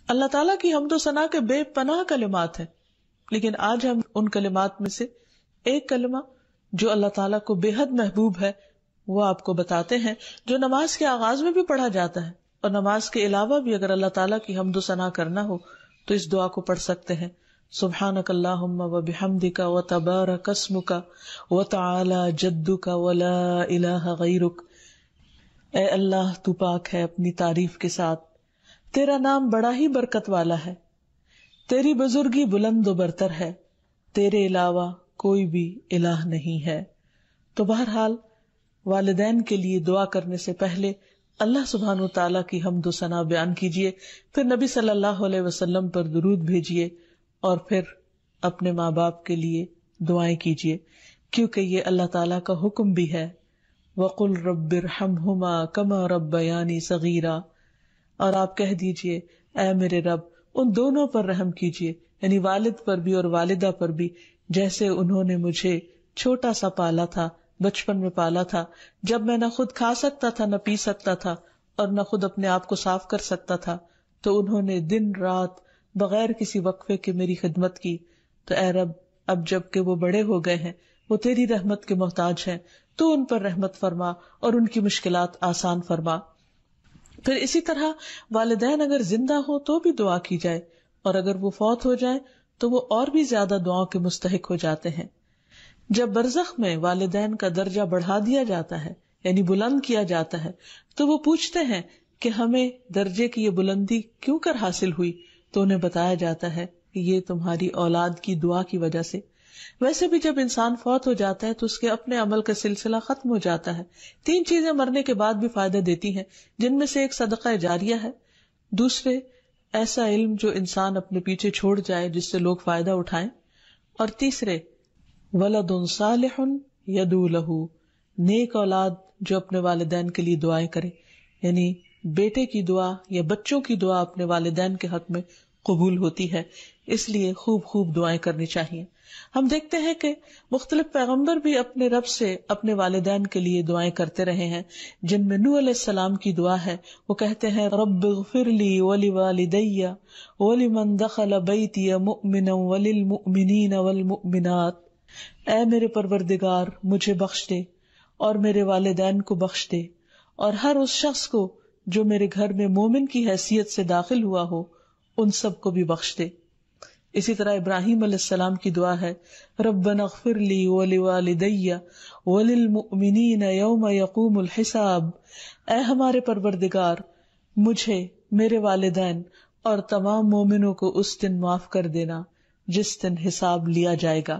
اللہ تعالیٰ کی حمد و ثنا کے بے پناہ کلمات ہیں، لیکن آج ہم ان کلمات میں سے ایک کلمہ جو اللہ تعالیٰ کو بے حد محبوب ہے وہ آپ کو بتاتے ہیں، جو نماز کے آغاز میں بھی پڑھا جاتا ہے، اور نماز کے علاوہ بھی اگر اللہ تعالیٰ کی حمد و ثنا کرنا ہو تو اس دعا کو پڑھ سکتے ہیں. سبحانک اللہم وبحمدک وتبارک اسمک وتعالی جدک ولا الہ غیرک. اے اللہ تو پاک ہے اپنی تعریف کے ساتھ، تیرا نام بڑا ہی برکت والا ہے، تیری بزرگی بلند و برتر ہے، تیرے علاوہ کوئی بھی الہ نہیں ہے. تو بہرحال والدین کے لیے دعا کرنے سے پہلے اللہ سبحانہ و تعالیٰ کی حمد و ثنا بیان کیجیے، پھر نبی صلی اللہ علیہ وسلم پر درود بھیجیے، اور پھر اپنے ماں باپ کے لیے دعائیں کیجیے، کیونکہ یہ اللہ تعالیٰ کا حکم بھی ہے. وَقُلْ رَبِّ ارْحَمْهُمَا كَمَا رَبَّيَانِي صَغِيرًا. اور آپ کہہ دیجئے اے میرے رب ان دونوں پر رحم کیجیے، یعنی والد پر بھی اور والدہ پر بھی، جیسے انہوں نے مجھے چھوٹا سا پالا تھا، بچپن میں پالا تھا، جب میں نہ خود کھا سکتا تھا نہ پی سکتا تھا اور نہ خود اپنے آپ کو صاف کر سکتا تھا، تو انہوں نے دن رات بغیر کسی وقفے کے میری خدمت کی. تو اے رب اب جب کہ وہ بڑے ہو گئے ہیں، وہ تیری رحمت کے محتاج ہیں، تو ان پر رحمت فرما اور ان کی مشکلات آسان فرما. پھر اسی طرح والدین اگر زندہ ہو تو بھی دعا کی جائے، اور اگر وہ فوت ہو جائے تو وہ اور بھی زیادہ دعاؤں کے مستحق ہو جاتے ہیں. جب برزخ میں والدین کا درجہ بڑھا دیا جاتا ہے، یعنی بلند کیا جاتا ہے، تو وہ پوچھتے ہیں کہ ہمیں درجے کی یہ بلندی کیوں کر حاصل ہوئی؟ تو انہیں بتایا جاتا ہے کہ یہ تمہاری اولاد کی دعا کی وجہ سے. ویسے بھی جب انسان فوت ہو جاتا ہے تو اس کے اپنے عمل کا سلسلہ ختم ہو جاتا ہے. 3 چیزیں مرنے کے بعد بھی فائدہ دیتی ہیں، جن میں سے ایک صدقہ جاریہ ہے، دوسرے ایسا علم جو انسان اپنے پیچھے چھوڑ جائے جس سے لوگ فائدہ اٹھائیں، اور تیسرے ولد صالح یدعو لہ، نیک اولاد جو اپنے والدین کے لیے دعائیں کرے. یعنی بیٹے کی دعا یا بچوں کی دعا اپنے والدین کے حق میں قبول ہوتی ہے، اس لیے خوب خوب دعائیں کرنی چاہیے. ہم دیکھتے ہیں کہ مختلف پیغمبر بھی اپنے رب سے اپنے والدین کے لیے دعائیں کرتے رہے ہیں، جن میں نوح علیہ السلام کی دعا ہے. وہ کہتے ہیں رب اغفر لی ولوالدی ولمن دخل بیتی مؤمنا وللمؤمنین والمؤمنات. اے میرے پروردگار مجھے بخش دے اور میرے والدین کو بخش دے، اور ہر اس شخص کو جو میرے گھر میں مومن کی حیثیت سے داخل ہوا ہو ان سب کو بھی بخش دے. اسی طرح ابراہیم علیہ السلام کی دعا ہے ربنا اغفر لی ولوالدی وللمؤمنین یوم یقوم الحساب. اے ہمارے پروردگار مجھے، میرے والدین اور تمام مومنوں کو اس دن معاف کر دینا جس دن حساب لیا جائے گا.